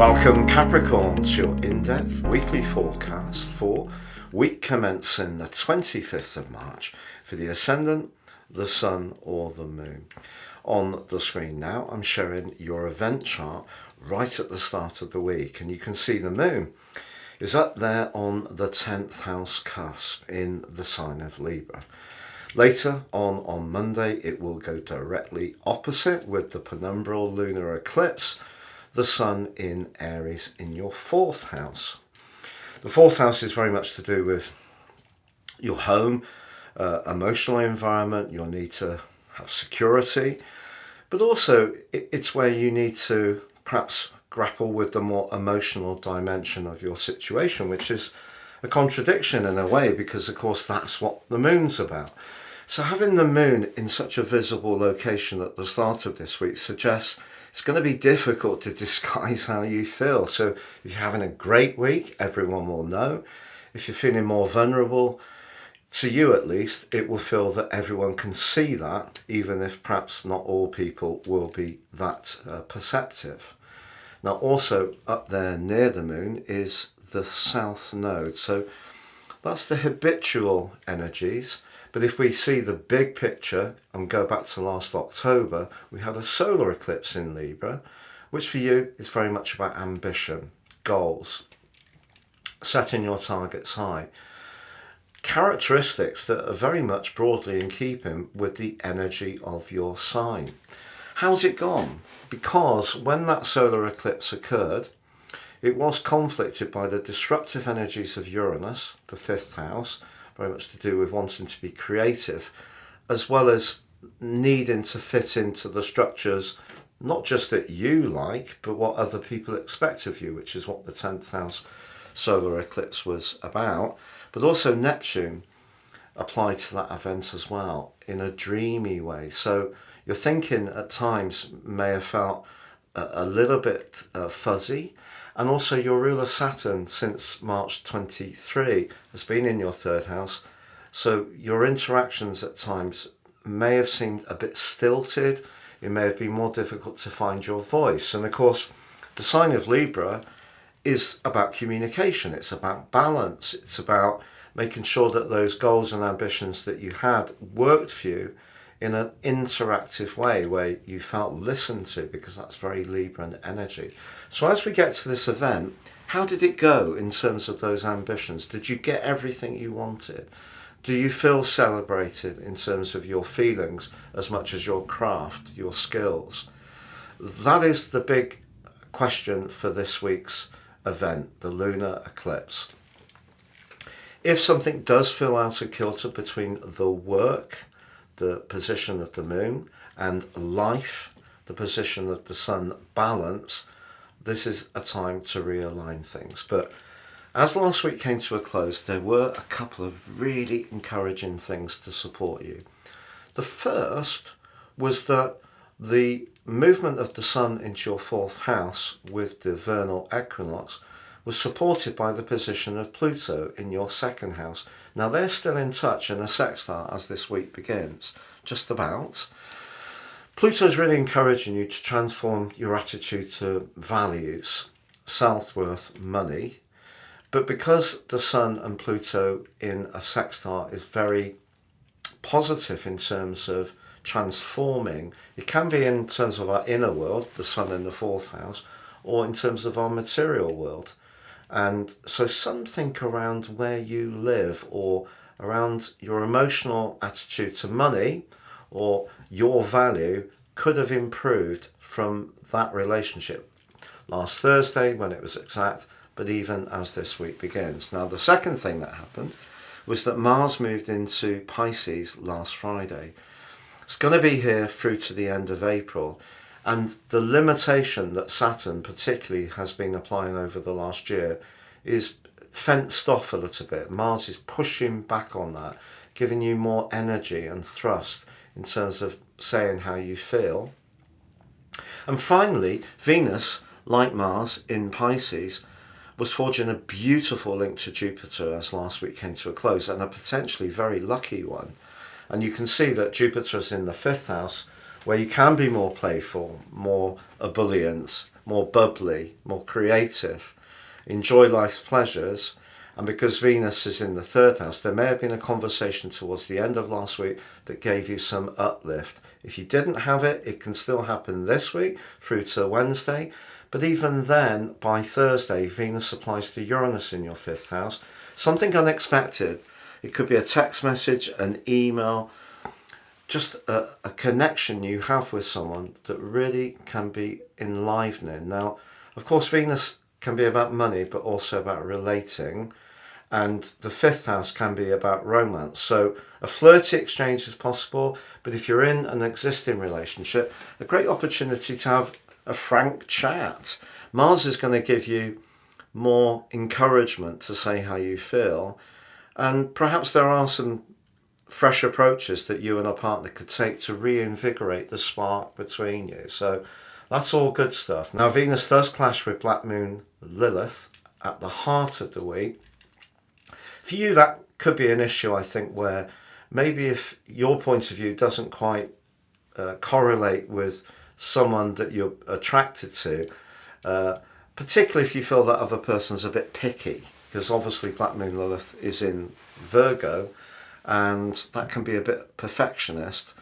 Welcome Capricorn to your in-depth weekly forecast for week commencing the 25th of March for the Ascendant, the Sun or the Moon. On the screen now I'm showing your event chart right at the start of the week, and you can see the Moon is up there on the 10th house cusp in the sign of Libra. Later on Monday it will go directly opposite with the penumbral lunar eclipse, the Sun in Aries in your 4th house. The 4th house is very much to do with your home, emotional environment, your need to have security, but also it's where you need to perhaps grapple with the more emotional dimension of your situation, which is a contradiction in a way, because of course that's what the Moon's about. So having the Moon in such a visible location at the start of this week suggests it's going to be difficult to disguise how you feel. So if you're having a great week, everyone will know. If you're feeling more vulnerable, to you at least, it will feel that everyone can see that, even if perhaps not all people will be that perceptive. Now also up there near the Moon is the South Node. So that's the habitual energies. But if we see the big picture and go back to last October, we had a solar eclipse in Libra, which for you is very much about ambition, goals, setting your targets high. Characteristics that are very much broadly in keeping with the energy of your sign. How's it gone? Because when that solar eclipse occurred, it was conflicted by the disruptive energies of Uranus, the 5th house, very much to do with wanting to be creative, as well as needing to fit into the structures, not just that you like, but what other people expect of you, which is what the 10th house solar eclipse was about. But also Neptune applied to that event as well in a dreamy way. So your thinking at times may have felt a little bit fuzzy. And also your ruler Saturn since March 23 has been in your 3rd house. So your interactions at times may have seemed a bit stilted. It may have been more difficult to find your voice. And of course, the sign of Libra is about communication. It's about balance. It's about making sure that those goals and ambitions that you had worked for you in an interactive way where you felt listened to, because that's very Libran energy. So as we get to this event, how did it go in terms of those ambitions? Did you get everything you wanted? Do you feel celebrated in terms of your feelings as much as your craft, your skills? That is the big question for this week's event, the lunar eclipse. If something does feel out of kilter between the work, the position of the Moon, and life, the position of the Sun, balance, this is a time to realign things. But as last week came to a close, there were a couple of really encouraging things to support you. The first was that the movement of the Sun into your 4th house with the vernal equinox was supported by the position of Pluto in your 2nd house. Now they're still in touch in a sextile as this week begins, just about. Pluto's really encouraging you to transform your attitude to values, self-worth, money. But because the Sun and Pluto in a sextile is very positive in terms of transforming, it can be in terms of our inner world, the Sun in the 4th house, or in terms of our material world. And so something around where you live or around your emotional attitude to money or your value could have improved from that relationship last Thursday when it was exact, but even as this week begins. Now the second thing that happened was that Mars moved into Pisces last Friday. It's going to be here through to the end of April. And the limitation that Saturn particularly has been applying over the last year is fenced off a little bit. Mars is pushing back on that, giving you more energy and thrust in terms of saying how you feel. And finally, Venus, like Mars in Pisces, was forging a beautiful link to Jupiter as last week came to a close, and a potentially very lucky one. And you can see that Jupiter is in the 5th house, where you can be more playful, more ebullient, more bubbly, more creative, enjoy life's pleasures. And because Venus is in the third house, there may have been a conversation towards the end of last week that gave you some uplift. If you didn't have it, it can still happen this week through to Wednesday. But even then, by Thursday, Venus applies to Uranus in your fifth house. Something unexpected. It could be a text message, an email, just a connection you have with someone that really can be enlivening. Now, of course, Venus can be about money, but also about relating. And the fifth house can be about romance. So a flirty exchange is possible, but if you're in an existing relationship, a great opportunity to have a frank chat. Mars is going to give you more encouragement to say how you feel. And perhaps there are some fresh approaches that you and a partner could take to reinvigorate the spark between you. So that's all good stuff. Now, Venus does clash with Black Moon Lilith at the heart of the week. For you, that could be an issue, I think, where maybe if your point of view doesn't quite correlate with someone that you're attracted to, particularly if you feel that other person's a bit picky, because obviously Black Moon Lilith is in Virgo, and that can be a bit perfectionist.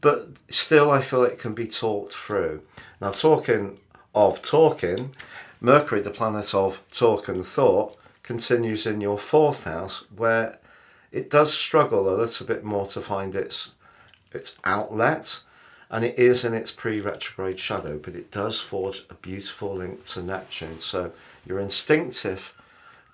But still, I feel it can be talked through. Now, talking of talking, Mercury, the planet of talk and thought, continues in your fourth house, where it does struggle a little bit more to find its outlet, and it is in its pre-retrograde shadow, but it does forge a beautiful link to Neptune. So your instinctive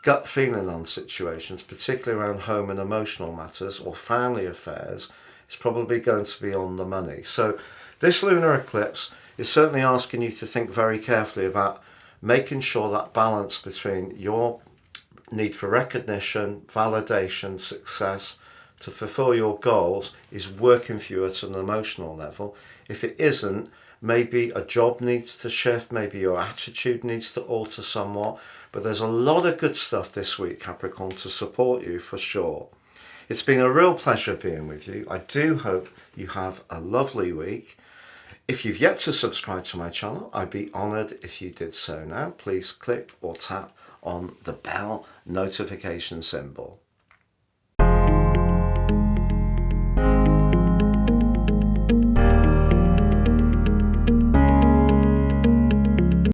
gut feeling on situations, particularly around home and emotional matters or family affairs, is probably going to be on the money. So this lunar eclipse is certainly asking you to think very carefully about making sure that balance between your need for recognition, validation, success to fulfill your goals is working for you at an emotional level. If it isn't, maybe a job needs to shift, maybe your attitude needs to alter somewhat, but there's a lot of good stuff this week, Capricorn, to support you for sure. It's been a real pleasure being with you. I do hope you have a lovely week. If you've yet to subscribe to my channel, I'd be honoured if you did so now. Please click or tap on the bell notification symbol.